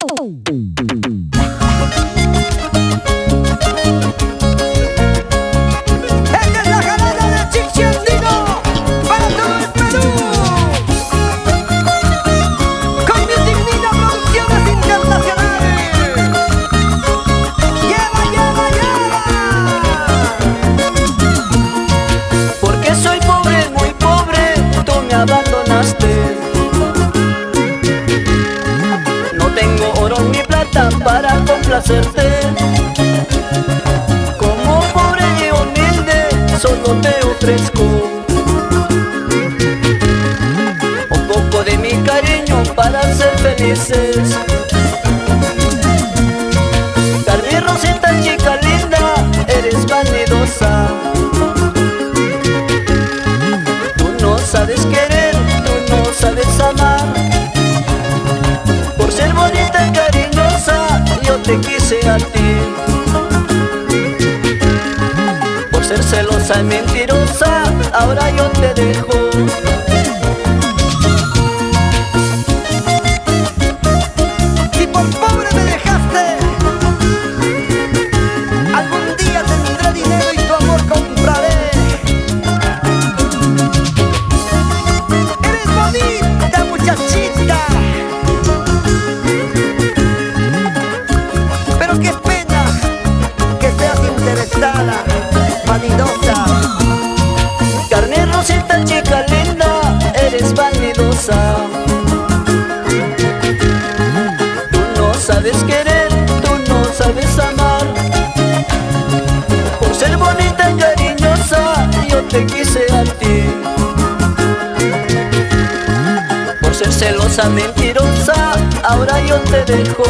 Esta es la jalada de Chichi Andino para todo el Perú. Con Music Nina Producciones Internacionales. ¡Lleva, lleva, lleva! Porque soy pobre, muy pobre, tú me abandonaste. No tengo oro ni plata para complacerte. Como pobre y humilde, solo te ofrezco un poco de mi cariño para ser felices. Carmen Rosita, chica linda, eres vanidosa. Tú no sabes querer, tú no sabes amar. Por ser bonita y cariñosa, yo te quise a ti. Por ser celosa y mentirosa, ahora yo te dejo. Si por pobre me dejaste, algún día tendré dinero y tu amor compraré. Eres bonita, muchachita, pero qué pena que seas interesada, vanidosa. Carmen Rosita, chica linda, eres vanidosa. Tú no sabes querer, tú no sabes amar. Por ser bonita y cariñosa, yo te quise a ti. Por ser celosa, mentirosa, ahora yo te dejo.